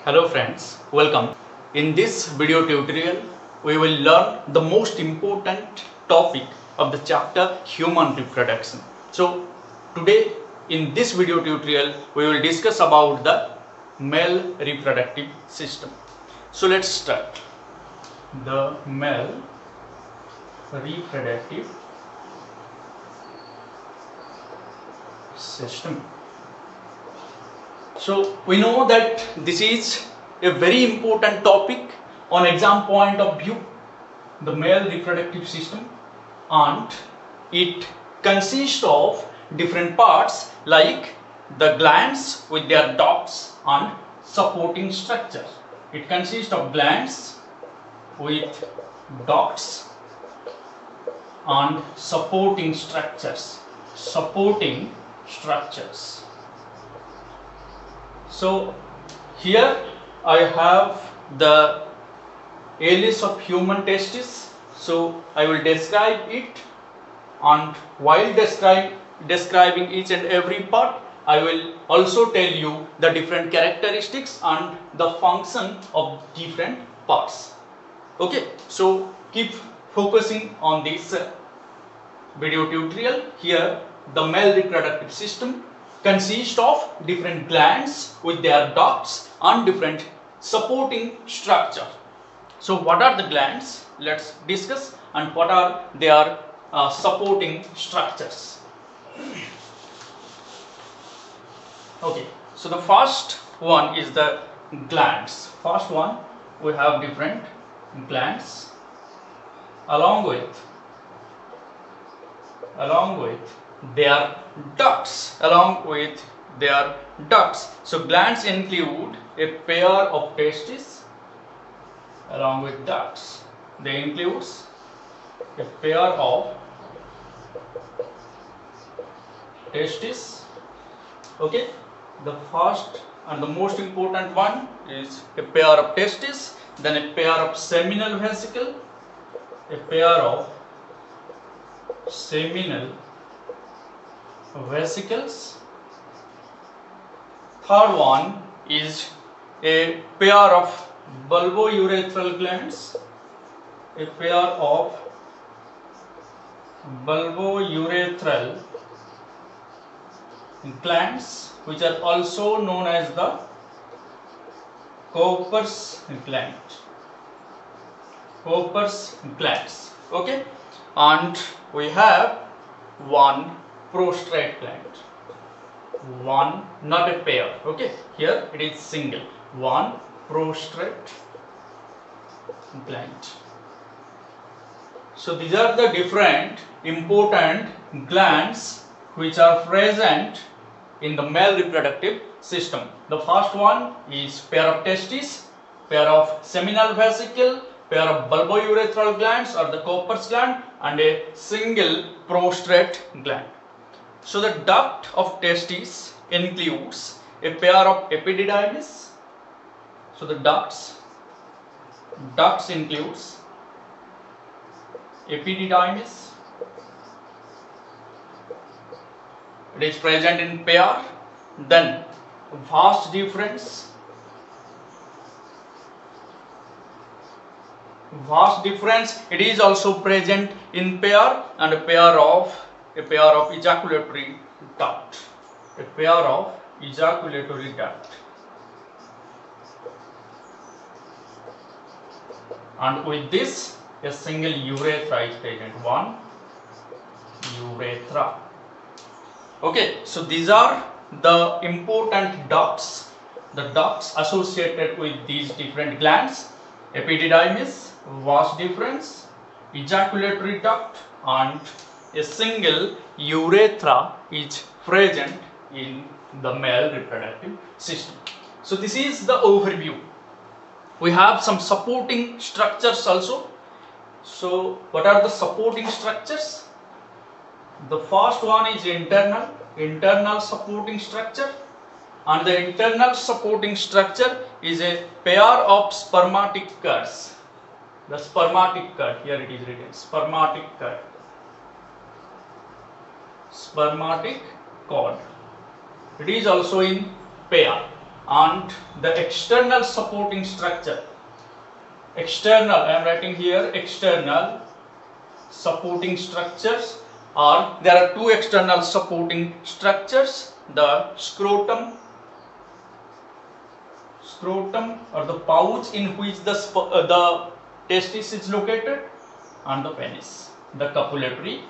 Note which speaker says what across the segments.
Speaker 1: Hello friends, welcome. In this video tutorial, we will learn the most important topic of the chapter human reproduction. So today in this video tutorial, we will discuss about the male reproductive system. So let's start. The male reproductive system. So we know that this is a very important topic on exam point of view, the male reproductive system, and it consists of different parts like the glands with their ducts and supporting structure. It consists of glands with ducts and supporting structures. So here I have the alias of human testis. So I will describe it, and while describing each and every part, I will also tell you the different characteristics and the function of different parts. Okay, so keep focusing on this video tutorial. Here the male reproductive system consists of different glands with their ducts and different supporting structure. So what are the glands? Let's discuss, and what are their supporting structures. Okay, so the first one is the glands. First one, we have different glands along with their ducts. So glands include a pair of testes along with ducts. They include a pair of testes. Okay, the first and the most important one is a pair of testes, then a pair of seminal vesicle, a pair of seminal vesicles. Third one is a pair of bulbourethral glands, a pair of bulbourethral glands, which are also known as the Cowper's glands. Okay, and we have one prostrate gland, one, not a pair. Okay, here it is single, one prostrate gland. So these are the different important glands which are present in the male reproductive system. The first one is pair of testes, pair of seminal vesicle, pair of bulbourethral glands or the Cowper's gland, and a single prostrate gland. So the duct of testes includes a pair of epididymis. So the ducts includes epididymis. It is present in pair. Then vas deferens. It is also present in pair, and a pair of ejaculatory duct. And with this, a single urethra is present. One urethra. Okay, so these are the important ducts, the ducts associated with these different glands: epididymis, vas deferens, ejaculatory duct, and a single urethra is present in the male reproductive system. So this is the overview. We have some supporting structures also. So what are the supporting structures? The first one is internal supporting structure, and the internal supporting structure is a pair of spermatic curds. The spermatic cord, here it is written, spermatic cord. It is also in pair. and the external supporting structure. External, I am writing here external supporting structures, or there are two external supporting structures, the scrotum or the pouch in which the testis is located, and the penis, the copulatory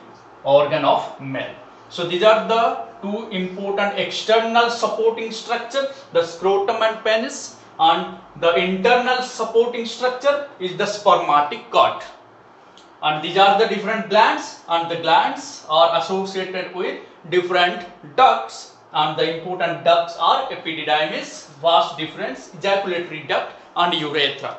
Speaker 1: organ of male. So these are the two important external supporting structure, the scrotum and penis, and the internal supporting structure is the spermatic cord. And these are the different glands, and the glands are associated with different ducts, and the important ducts are epididymis, vas deferens, ejaculatory duct, and urethra.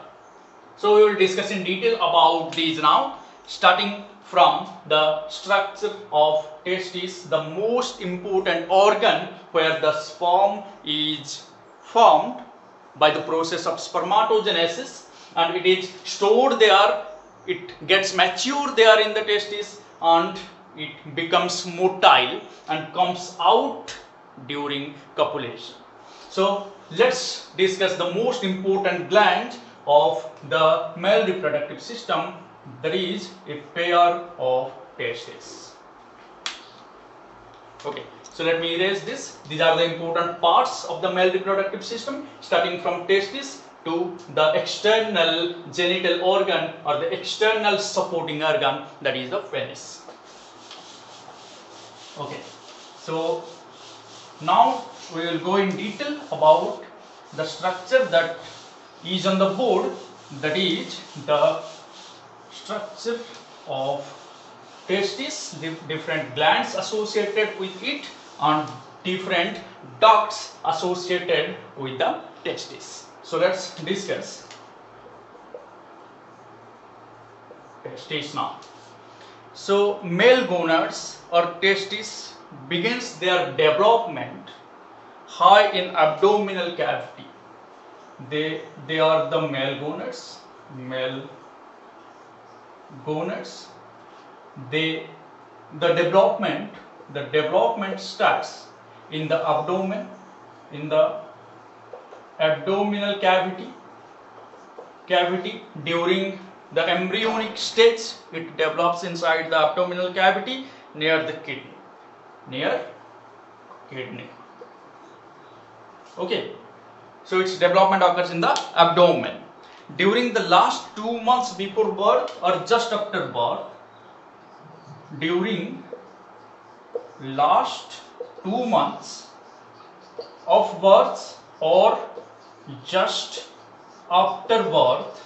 Speaker 1: So we will discuss in detail about these now, starting from the structure of testis, the most important organ where the sperm is formed by the process of spermatogenesis, and it is stored there, it gets mature there in the testis, and it becomes motile and comes out during copulation. So let's discuss the most important gland of the male reproductive system, that is a pair of testes. Okay, so let me erase this. These are the important parts of the male reproductive system, starting from testis to the external genital organ or the external supporting organ, that is the penis. Okay, so now we will go in detail about the structure that is on the board, that is the structure of testis, different glands associated with it, and different ducts associated with the testis. So let's discuss testis now. So male gonads or testis begins their development high in abdominal cavity. They are the male gonads. The development starts in the abdomen, in the abdominal cavity during the embryonic stage. It develops inside the abdominal cavity near the kidney. Okay, so its development occurs in the abdomen. During the last 2 months before birth or just after birth, during last 2 months of birth or just after birth,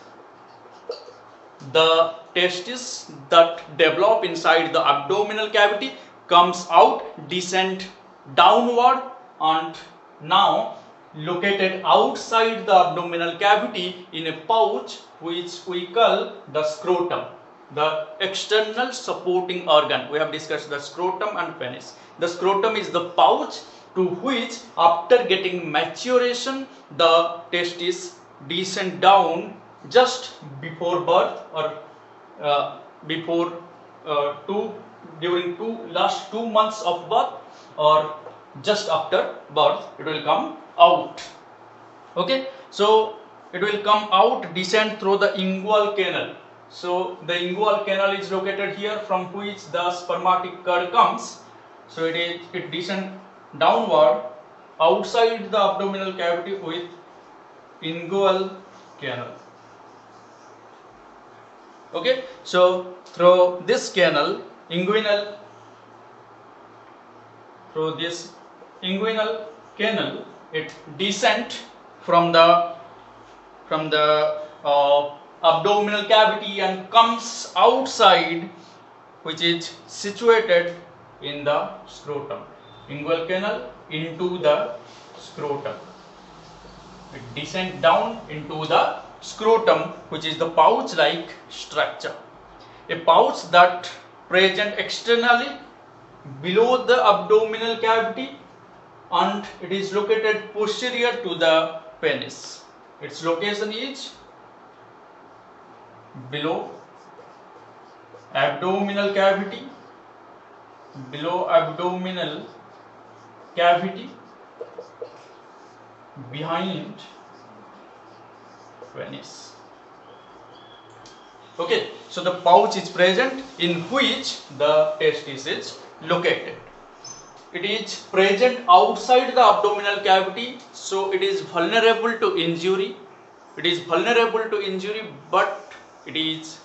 Speaker 1: the testis that develop inside the abdominal cavity comes out, descend downward, and now located outside the abdominal cavity in a pouch which we call the scrotum, the external supporting organ. We have discussed the scrotum and penis. The scrotum is the pouch to which, after getting maturation, the testis descend down just before birth or during last 2 months of birth or just after birth, it will come out. Okay, so it will come out, descend through the inguinal canal. So the inguinal canal is located here, from which the spermatic cord comes. So it descend downward outside the abdominal cavity with inguinal canal. Okay, so through this inguinal canal, it descend from the abdominal cavity and comes outside, which is situated in the scrotum. Inguinal canal into the scrotum. It descends down into the scrotum, which is the pouch-like structure. A pouch that present externally below the abdominal cavity, and it is located posterior to the penis. Its location is below abdominal cavity, behind penis. Okay, so the pouch is present in which the testis is located. It is present outside the abdominal cavity, so it is vulnerable to injury. It is vulnerable to injury, but it is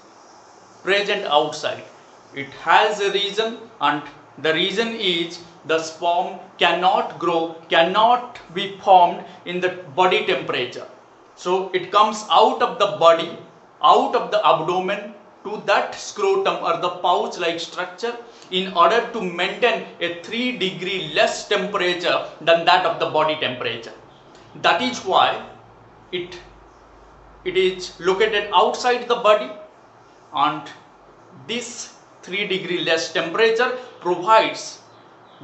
Speaker 1: present outside. It has a reason, and the reason is the sperm cannot grow, cannot be formed in the body temperature. So it comes out of the body, out of the abdomen to that scrotum or the pouch like structure in order to maintain a 3 degree less temperature than that of the body temperature. That is why it is located outside the body, and this 3 degree less temperature provides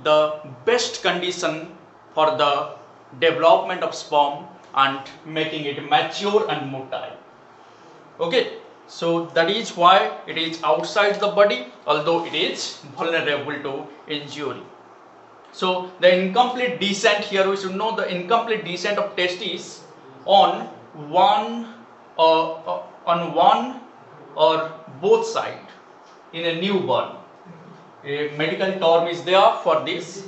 Speaker 1: the best condition for the development of sperm and making it mature and motile. Okay, so that is why it is outside the body, although it is vulnerable to injury. So the incomplete descent, here we should know the incomplete descent of testes on one or both sides in a newborn. A medical term is there for this.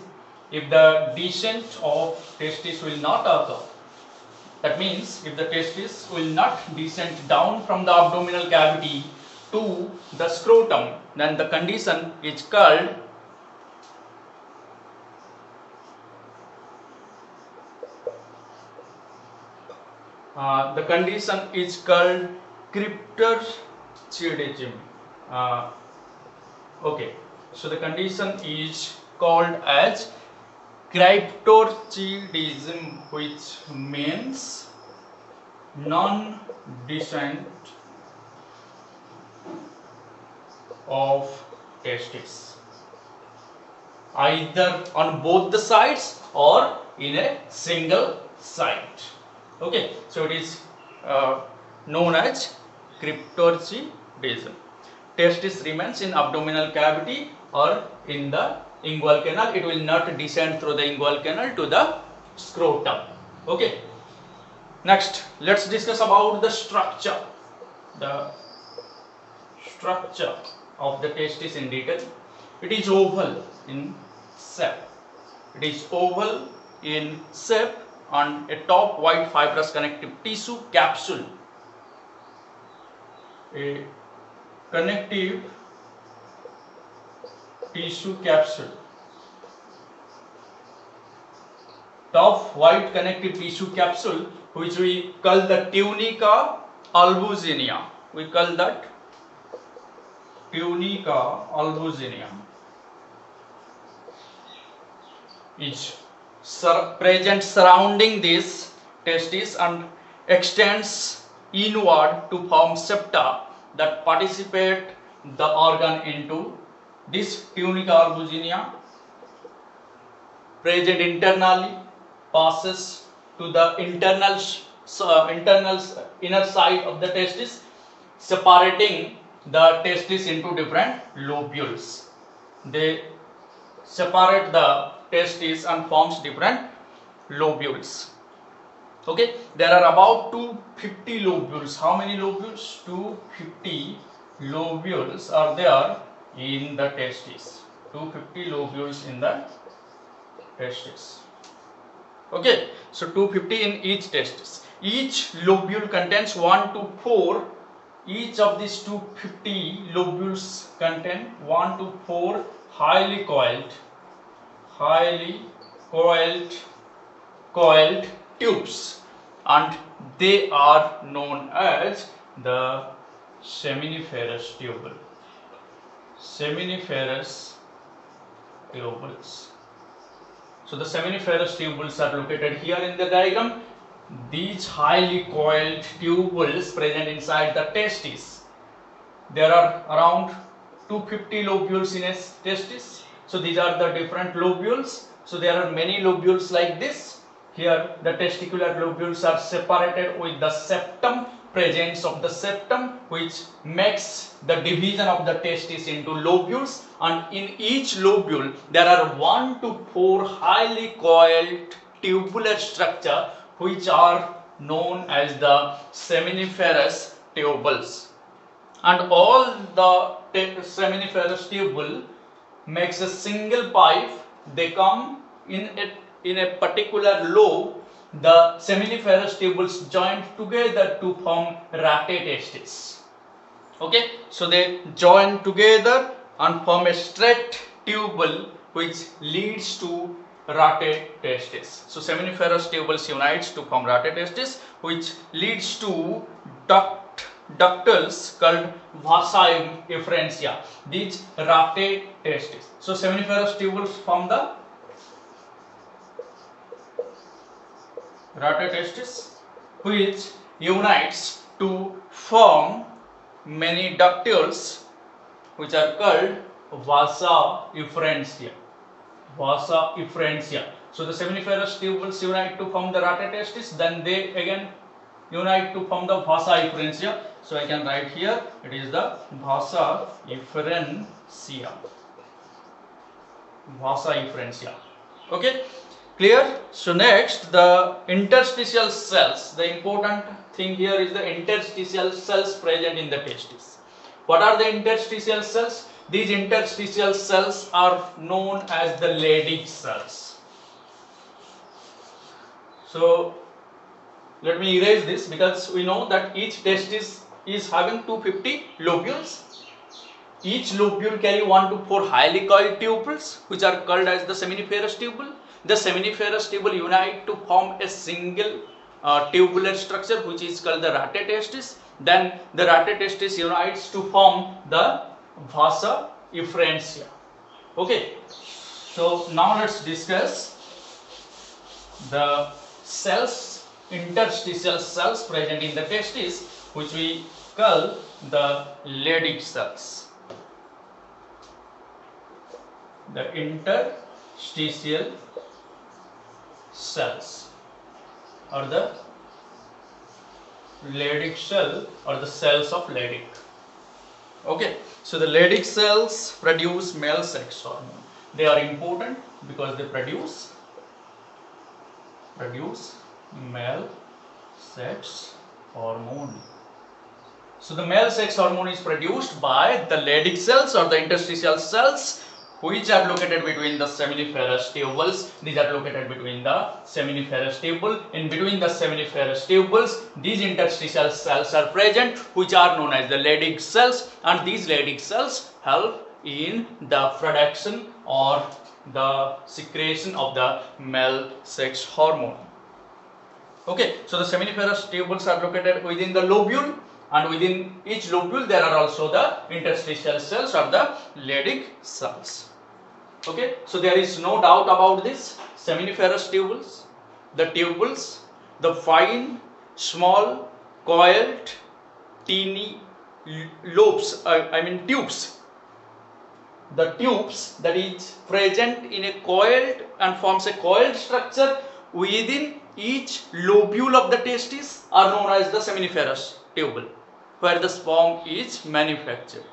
Speaker 1: If the descent of testis will not occur, that means if the testis will not descend down from the abdominal cavity to the scrotum, then the condition is called cryptorchidism. Okay, so the condition is called as cryptorchidism, which means non-descent of testis, either on both the sides or in a single side. Okay, so it is known as cryptorchidism. Testis remains in abdominal cavity or in the inguinal canal. It will not descend through the inguinal canal to the scrotum. Okay. Next, let's discuss about the structure. The structure of the testis in detail. It is oval in shape. It is oval in shape and a top white fibrous connective tissue capsule. A connective tissue capsule. Top white connective tissue capsule, which we call the tunica albuginea. We call that tunica albuginea. Is present surrounding this testis and extends inward to form septa that participate the organ into this tunica albuginea. Present internally, passes to the internal inner side of the testis, separating the testis into different lobules. They separate the testis and forms different lobules. Okay, there are about 250 lobules. How many lobules? 250 lobules are there in the testis. 250 lobules in the testis. Okay, so 250 in each testis. Each lobule contains 1 to 4. Each of these 250 lobules contain 1 to 4 highly coiled tubes, and they are known as the seminiferous tubule. Seminiferous tubules. So the seminiferous tubules are located here in the diagram. These highly coiled tubules present inside the testis. There are around 250 lobules in a testis. So these are the different lobules. So there are many lobules like this. Here the testicular lobules are separated with the septum, presence of the septum, which makes the division of the testis into lobules, and in each lobule there are 1 to 4 highly coiled tubular structure which are known as the seminiferous tubules, and all the seminiferous tubule makes a single pipe. They come in a particular lobe. The seminiferous tubules join together to form rate testis. Okay, so they join together and form a straight tubule which leads to rate testis. So seminiferous tubules unites to form rate testis, which leads to ductals called vasa efferentia. These rate testis. So seminiferous tubules form the rate testis, which unites to form many ductules which are called vasa efferentia. Vasa efferentia. So the seminiferous tubules unite to form the rate testis, then they again unite to form the vasa efferentia. So I can write here, it is the vasa efferentia. Vasa efferentia. Okay, clear? So next, the interstitial cells. The important thing here is the interstitial cells present in the testis. What are the interstitial cells? These interstitial cells are known as the Leydig cells. So let me erase this, because we know that each testis is having 250 lobules. Each lobule carry 1 to 4 highly coiled tubules, which are called as the seminiferous tubule. The seminiferous tubule unite to form a single tubular structure, which is called the rate testis. Then the rate testis unites to form the vasa efferentia. Okay, so now let's discuss the cells, interstitial cells present in the testis, which we call the Leydig cells. The interstitial cells or the Leydig cell or the cells of Leydig. Okay, so the Leydig cells produce male sex hormone. They are important because they produce male sex hormone. So the male sex hormone is produced by the Leydig cells or the interstitial cells, which are located between the seminiferous tubules. These are located between the seminiferous tubule. In between the seminiferous tubules, these interstitial cells are present, which are known as the Leydig cells, and these Leydig cells help in the production or the secretion of the male sex hormone. Okay, so the seminiferous tubules are located within the lobule, and within each lobule there are also the interstitial cells or the Leydig cells. Okay, so there is no doubt about this. Seminiferous tubules, the fine, small, coiled, teeny lobes, tubes. The tubes that is present in a coiled and forms a coiled structure within each lobule of the testis are known as the seminiferous tubule, where the sperm is manufactured.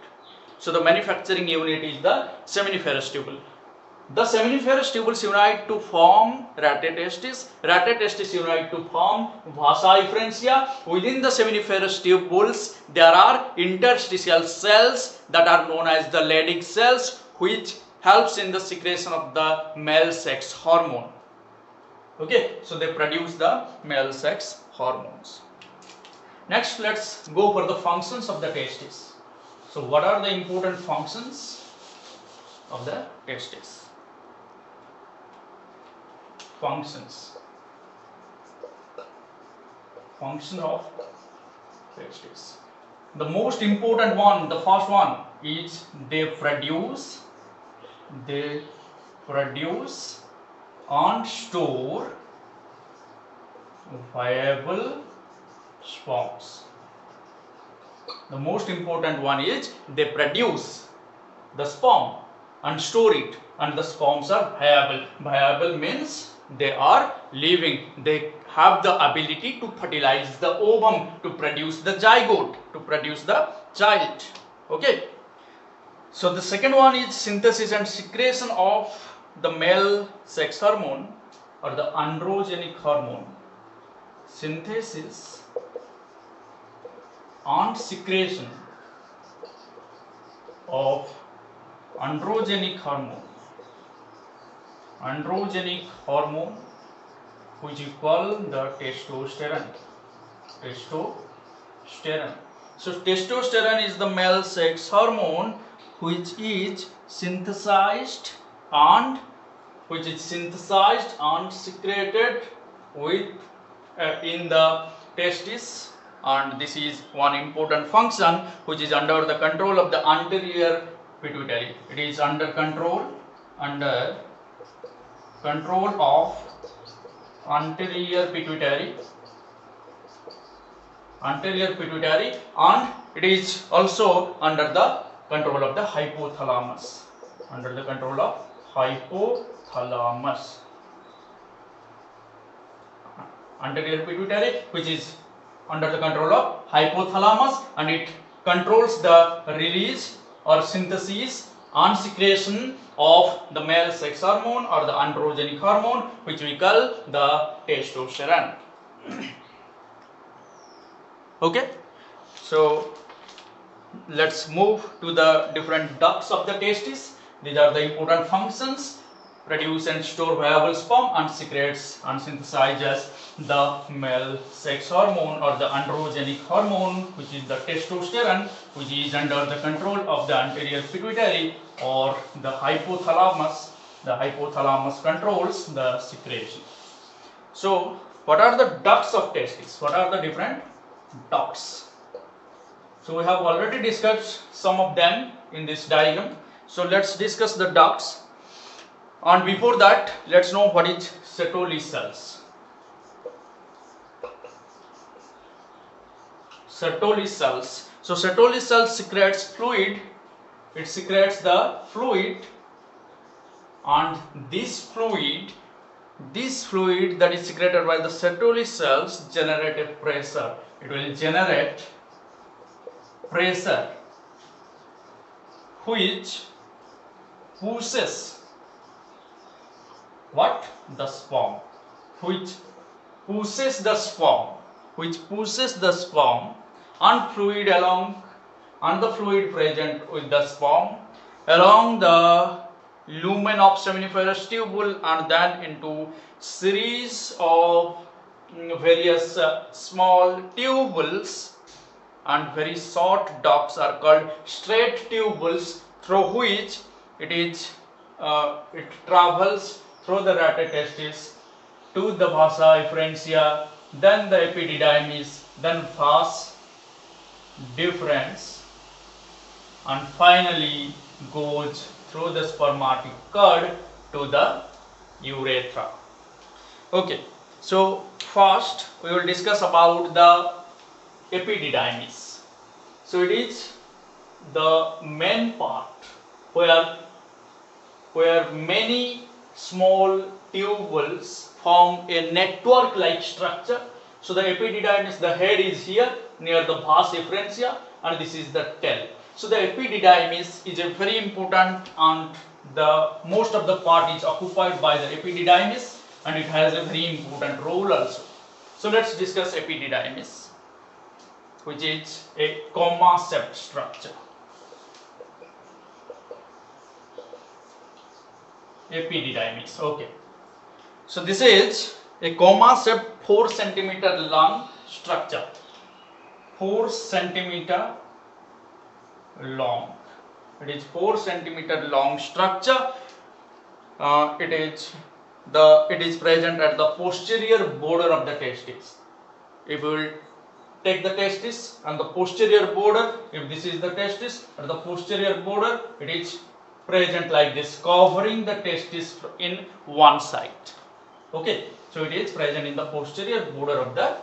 Speaker 1: So the manufacturing unit is the seminiferous tubule. The seminiferous tubules unite to form rate testis. Rate testis unite to form vasa efferentia. Within the seminiferous tubules, there are interstitial cells that are known as the Leydig cells, which helps in the secretion of the male sex hormone. Okay, so they produce the male sex hormones. Next, let's go for the functions of the testis. So what are the important functions of the testis? Function of testis. The most important one, the first one, is they produce and store viable sperms. The most important one is they produce the sperm and store it, and the sperms are viable. Viable means they are living. They have the ability to fertilize the ovum, to produce the zygote, to produce the child. Okay. So the second one is synthesis and secretion of the male sex hormone or the androgenic hormone. synthesis and secretion of androgenic hormone which you call the testosterone. So testosterone is the male sex hormone which is synthesized and secreted with in the testis, and this is one important function which is under the control of the anterior pituitary. It is under control of anterior pituitary, and it is also under the control of the hypothalamus. Anterior pituitary, which is under the control of hypothalamus, and it controls the release or synthesis and secretion of the male sex hormone or the androgenic hormone which we call the testosterone. Okay, so let's move to the different ducts of the testis. These are the important functions: produce and store viable sperm, and secretes and synthesizes the male sex hormone or the androgenic hormone which is the testosterone, which is under the control of the anterior pituitary or the hypothalamus. The hypothalamus controls the secretion. So what are the ducts of testis? What are the different ducts? So we have already discussed some of them in this diagram. So let's discuss the ducts. And before that, let's know what is Sertoli cells. Sertoli cells. So Sertoli cells secretes fluid. It secretes the fluid, and this fluid that is secreted by the Sertoli cells generate a pressure. It will generate pressure which pushes the sperm, which pushes the sperm and fluid along, and the fluid present with the sperm along the lumen of seminiferous tubule, and then into series of various small tubules, and very short ducts are called straight tubules, through which it travels through the rhatotestis to the vasa efferentia, then the epididymis, then vas deferens, and finally goes through the spermatic cord to the urethra. Okay, so first we will discuss about the epididymis. So it is the main part where many small tubules form a network like structure. So the epididymis, the head is here near the vas efferentia, and this is the tail. So the epididymis is a very important, and the most of the part is occupied by the epididymis, and it has a very important role also. So let's discuss epididymis, which is a comma-shaped structure. Epididymis. Okay. So this is a comma-shaped 4 centimeter long structure. 4 centimeter long. It is 4 centimeter long structure. It is present at the posterior border of the testis. If we will take the testis and the posterior border, if this is the testis, at the posterior border it is present like this, covering the testis in one side. Okay, so it is present in the posterior border of the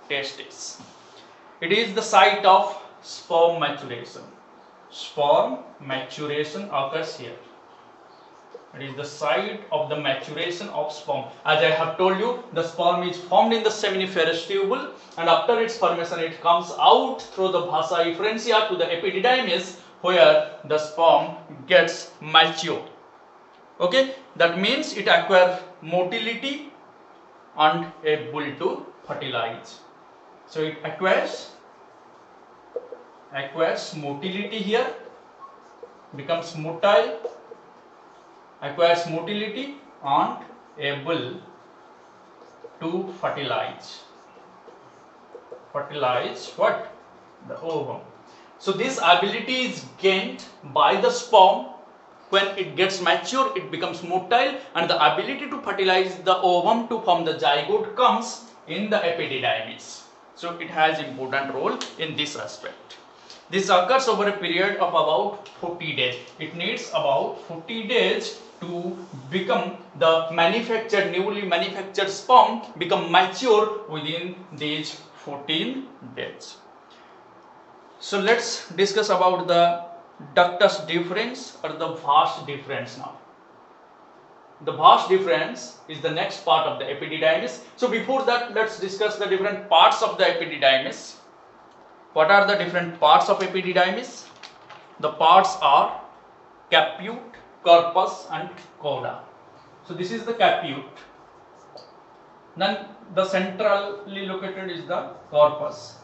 Speaker 1: testis. It is the site of sperm maturation. Sperm maturation occurs here. It is the site of the maturation of sperm. As I have told you, the sperm is formed in the seminiferous tubule, and after its formation it comes out through the vasa efferentia to the epididymis, where the sperm gets matured. Okay, that means it acquires motility and able to fertilize. So it acquires motility here, becomes motile, acquires motility and able to fertilize what? The ovum. So this ability is gained by the sperm. When it gets mature, it becomes motile, and the ability to fertilize the ovum to form the zygote comes in the epididymis. So it has important role in this aspect. This occurs over a period of about 40 days. It needs about 40 days to become the newly manufactured sperm become mature within these 14 days. So let's discuss about the ductus deferens or the vas deferens now. The vas deferens is the next part of the epididymis. So before that, let's discuss the different parts of the epididymis. What are the different parts of epididymis? The parts are caput, corpus and cauda. So this is the caput. Then the centrally located is the corpus.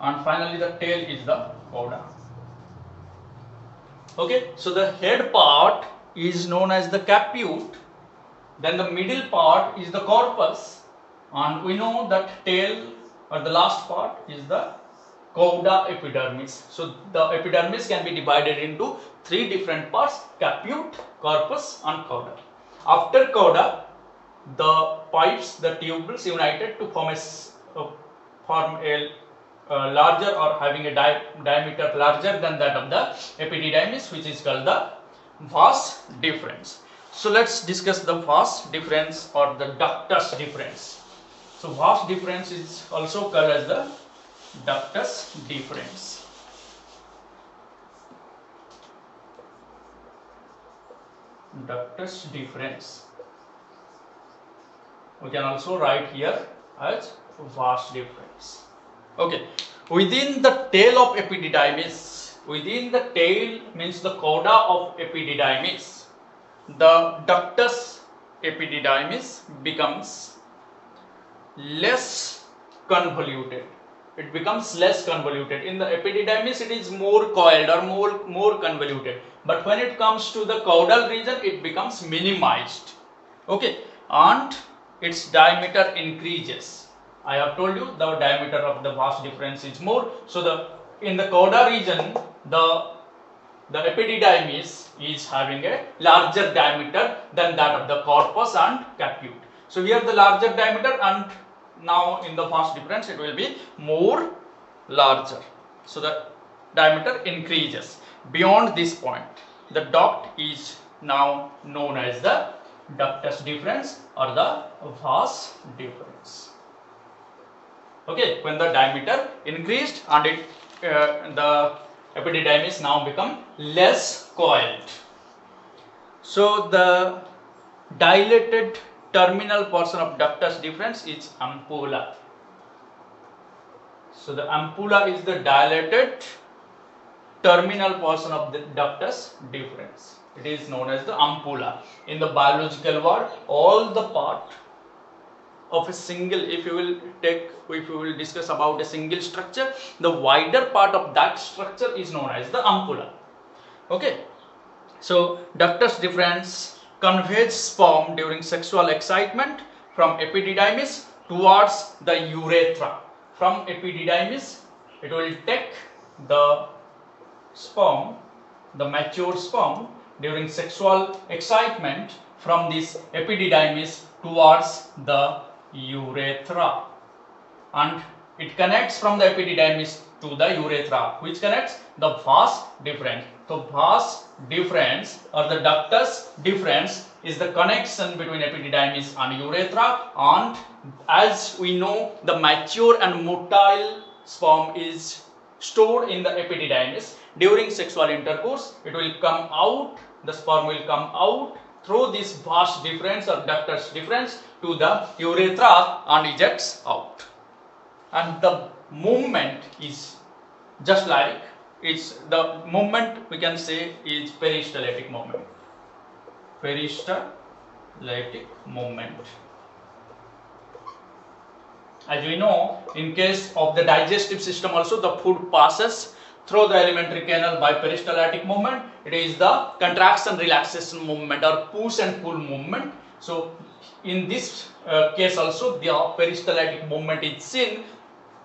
Speaker 1: And finally the tail is the cauda. Okay, so the head part is known as the caput, then the middle part is the corpus, and we know that tail or the last part is the cauda epidermis. So the epidermis can be divided into three different parts: caput, corpus and cauda. After cauda, the pipes, the tubules united to form a larger or having a diameter larger than that of the epididymis, which is called the vas deferens. So let's discuss the vas deferens or the ductus deferens. So vas deferens is also called as the ductus deferens. Ductus deferens. We can also write here as vas deferens. Okay, within the tail of epididymis, within the tail means the cauda of epididymis, the ductus epididymis becomes less convoluted. It becomes less convoluted. In the epididymis, it is more coiled or more convoluted. But when it comes to the caudal region, it becomes minimized. Okay, and its diameter increases. I have told you the diameter of the vas deferens is more. So in the cauda region, the epididymis is having a larger diameter than that of the corpus and caput. So here the larger diameter, and now in the vas deferens it will be more larger. So the diameter increases. Beyond this point, the duct is now known as the ductus deferens or the vas deferens. Okay, when the diameter increased and the epididymis now become less coiled. So the dilated terminal portion of ductus deferens is ampulla. So the ampulla is the dilated terminal portion of the ductus deferens. It is known as the ampulla. In the biological word, all the part of a single, if you will discuss about a single structure, the wider part of that structure is known as the ampulla. Okay, so ductus deferens conveys sperm during sexual excitement from epididymis towards the urethra. From epididymis, it will take the sperm, the mature sperm, during sexual excitement from this epididymis towards the urethra, and it connects from the epididymis to the urethra, which connects the vas deferens. So vas deferens or the ductus deferens is the connection between epididymis and urethra, and as we know, the mature and motile sperm is stored in the epididymis. During sexual intercourse, it will come out, the sperm will come out through this vas deferens or ductus deferens to the urethra and ejects out. And the movement is just like, the movement we can say is peristaltic movement. Peristaltic movement. As we know, in case of the digestive system also, the food passes through the alimentary canal by peristaltic movement. It is the contraction relaxation movement or push and pull movement. So in this case also, the peristaltic movement is seen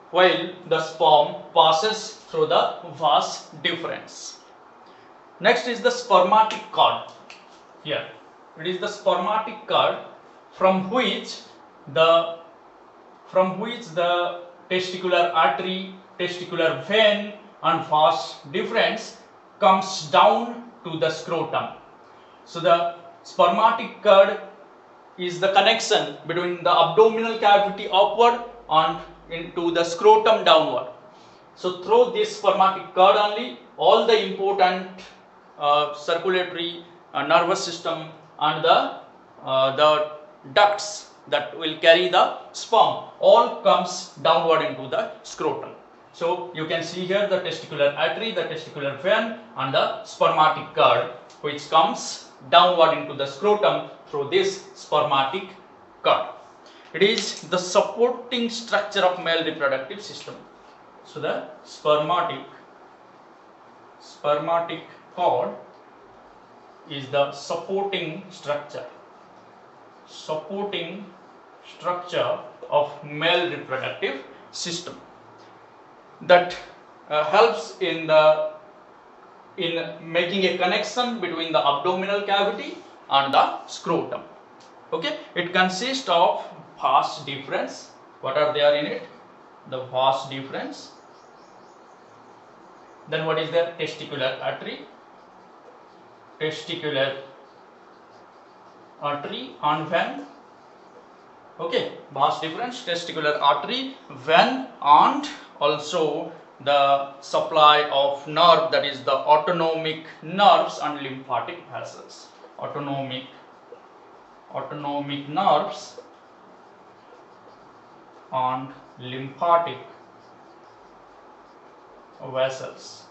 Speaker 1: while the sperm passes through the vas deferens. Next is the spermatic cord. Here it is the spermatic cord from which the testicular artery, testicular vein and vas deferens comes down to the scrotum. So the spermatic cord is the connection between the abdominal cavity upward and into the scrotum downward. So through this spermatic cord only, all the important circulatory nervous system and the ducts that will carry the sperm all comes downward into the scrotum. So you can see here the testicular artery, the testicular vein and the spermatic cord which comes downward into the scrotum through this spermatic cord. It is the supporting structure of male reproductive system. So the spermatic cord is the supporting structure of male reproductive system that helps in making a connection between the abdominal cavity and the scrotum. Okay, it consists of vas deferens. What are there in it? The vas deferens. Then what is the testicular artery and vein. Okay, vas deferens, testicular artery, vein and also the supply of nerve, that is the autonomic nerves and lymphatic vessels. Autonomic nerves and lymphatic vessels.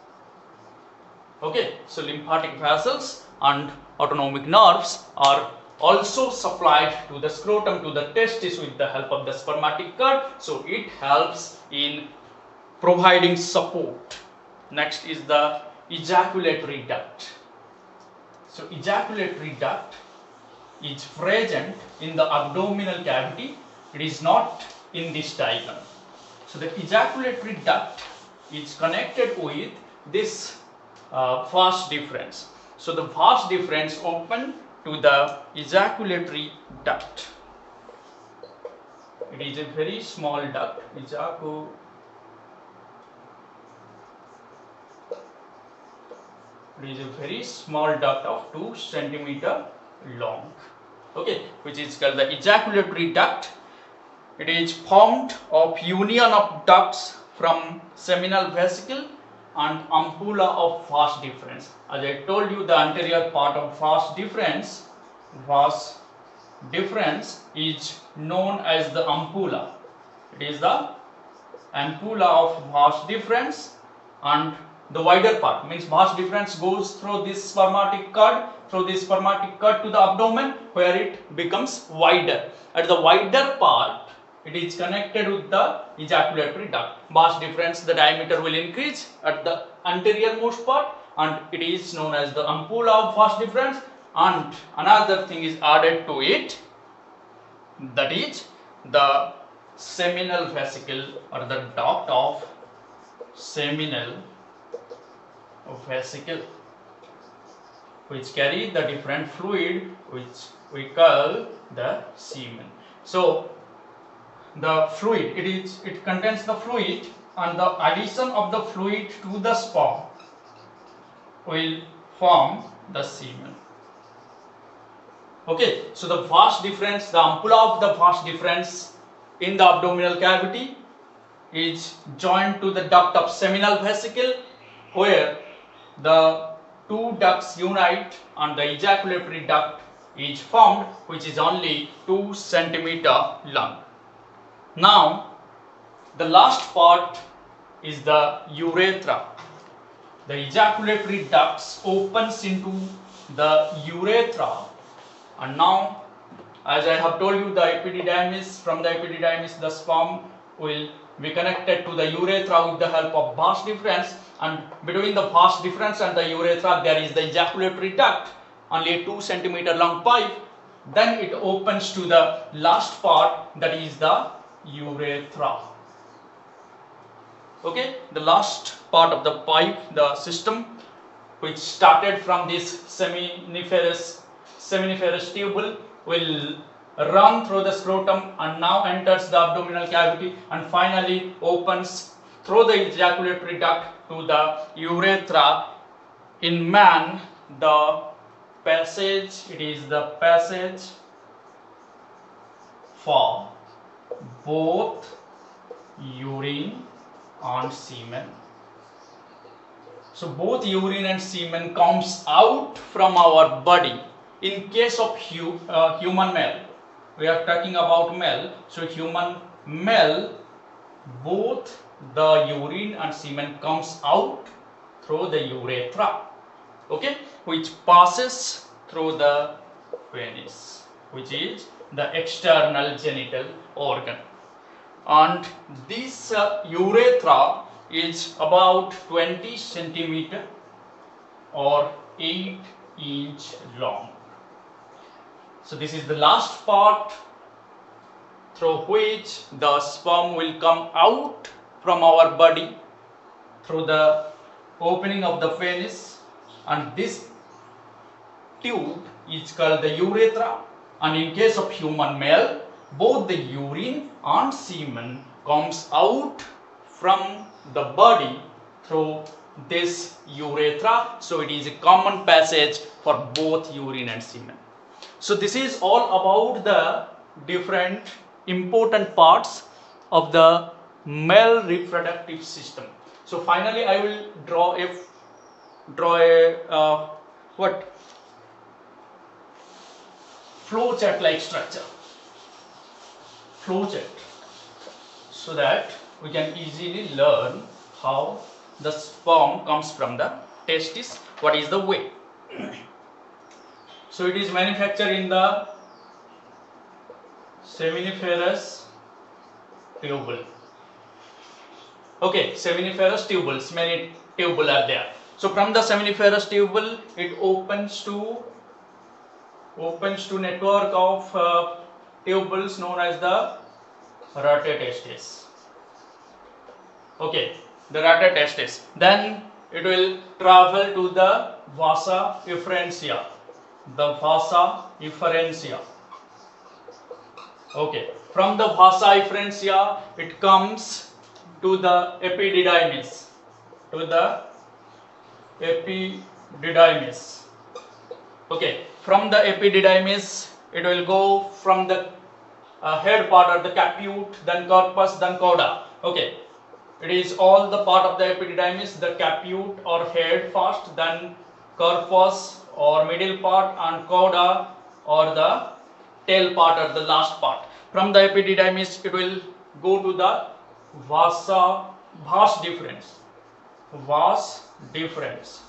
Speaker 1: Okay, so lymphatic vessels and autonomic nerves are also supplied to the scrotum, to the testis with the help of the spermatic cord. So it helps in providing support. Next is the ejaculatory duct. So ejaculatory duct is present in the abdominal cavity. It is not in this diagram. So the ejaculatory duct is connected with this vas deferens. So the vas deferens open to the ejaculatory duct. It is a very small duct. It is a very small duct of 2 centimeter long. Okay, which is called the ejaculatory duct. It is formed of union of ducts from seminal vesicle and ampulla of vas deferens. As I told you, the anterior part of vas deferens is known as the ampulla. It is the ampulla of vas deferens, and the wider part means vas deferens goes through this spermatic cord to the abdomen, where it becomes wider. At the wider part, it is connected with the ejaculatory duct. Vas deferens, the diameter will increase at the anterior most part, and it is known as the ampulla of vas deferens. And another thing is added to it, that is the seminal vesicle or the duct of seminal vesicle, which carry the different fluid which we call the semen. So the fluid, it contains the fluid, and the addition of the fluid to the sperm will form the semen. Okay, so the vas deferens, the ampulla of the vas deferens in the abdominal cavity is joined to the duct of seminal vesicle, where the 2 ducts unite and the ejaculatory duct is formed, which is only 2 centimeter long. Now the last part is the urethra. The ejaculatory ducts opens into the urethra, and now, as I have told you, the epididymis, from the epididymis the sperm will be connected to the urethra with the help of vas deferens, and between the vas deferens and the urethra there is the ejaculatory duct, only a 2 centimeter long pipe. Then it opens to the last part, that is the urethra. Okay, the last part of the pipe, the system which started from this seminiferous tubule will run through the scrotum and now enters the abdominal cavity and finally opens through the ejaculatory duct to the urethra. In man, the passage, it is the passage for both urine and semen. So both urine and semen comes out from our body. In case of human male, we are talking about male. So human male, both the urine and semen comes out through the urethra, okay, which passes through the penis, which is the external genital organ. And this urethra is about 20 centimeter or 8-inch long. So this is the last part through which the sperm will come out from our body through the opening of the penis, and this tube is called the urethra. And in case of human male, both the urine and semen comes out from the body through this urethra. So it is a common passage for both urine and semen. So this is all about the different important parts of the male reproductive system. So finally I will draw a flow chart like structure, so that we can easily learn how the sperm comes from the testis, what is the way. So it is manufactured in the seminiferous tubule. Okay, seminiferous tubules, many tubule are there. So from the seminiferous tubule, it opens to network of tubules known as the rata testis. Okay, the rata testis. Then it will travel to the vasa efferentia. The vasa efferentia. Okay, from the vasa efferentia, it comes to the epididymis. Okay, from the epididymis, it will go from the head part or the caput, then corpus, then cauda. Okay, it is all the part of the epididymis, the caput or head first, then corpus or middle part, and cauda or the tail part or the last part. From the epididymis, it will go to the vas deferens.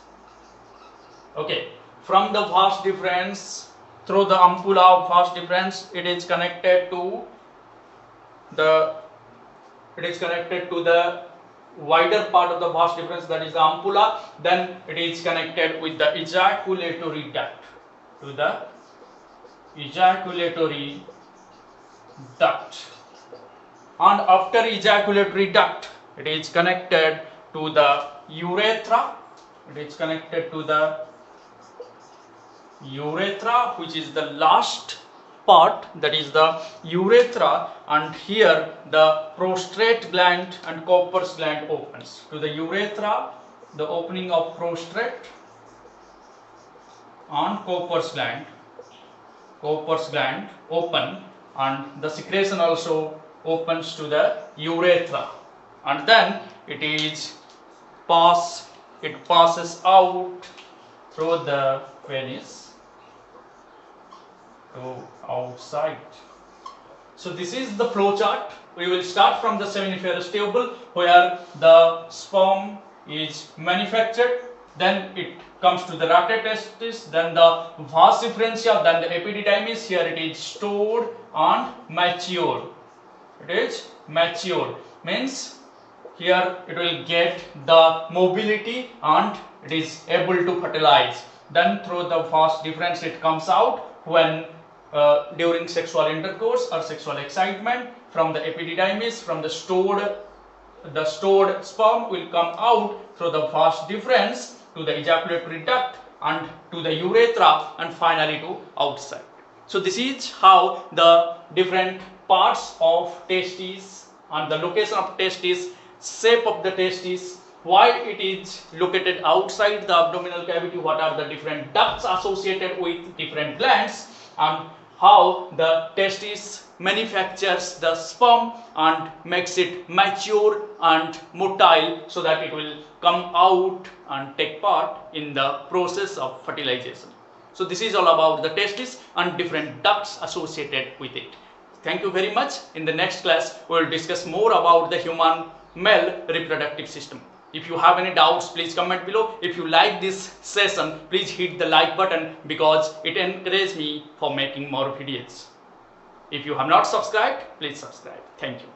Speaker 1: Okay, from the vas deferens, through the ampulla of vas deferens, it is connected to the wider part of the vas deferens, that is the ampulla. Then it is connected with the ejaculatory duct, and after ejaculatory duct, it is connected to the urethra. Which is the last part, that is the urethra, and here the prostate gland and Cowper's gland opens. To the urethra, the opening of prostate and Cowper's gland open, and the secretion also opens to the urethra, and then it passes out through the penis to outside. So this is the flow chart. We will start from the seminiferous tubule, where the sperm is manufactured, then it comes to the rata testis, then the vas efferentia, then the epididymis. Here it is stored and matured. mature, means here it will get the mobility and it is able to fertilize. Then through the vas deferens it comes out when during sexual intercourse or sexual excitement from the epididymis, from the stored sperm will come out through the vas deferens to the ejaculatory duct and to the urethra and finally to outside. So this is how the different parts of testes and the location of testes, shape of the testes, why it is located outside the abdominal cavity, what are the different ducts associated with different glands, and how the testis manufactures the sperm and makes it mature and motile so that it will come out and take part in the process of fertilization. So this is all about the testis and different ducts associated with it. Thank you very much. In the next class, we will discuss more about the human male reproductive system. If you have any doubts, please comment below. If you like this session, please hit the like button because it encourages me for making more videos. If you have not subscribed, please subscribe. Thank you.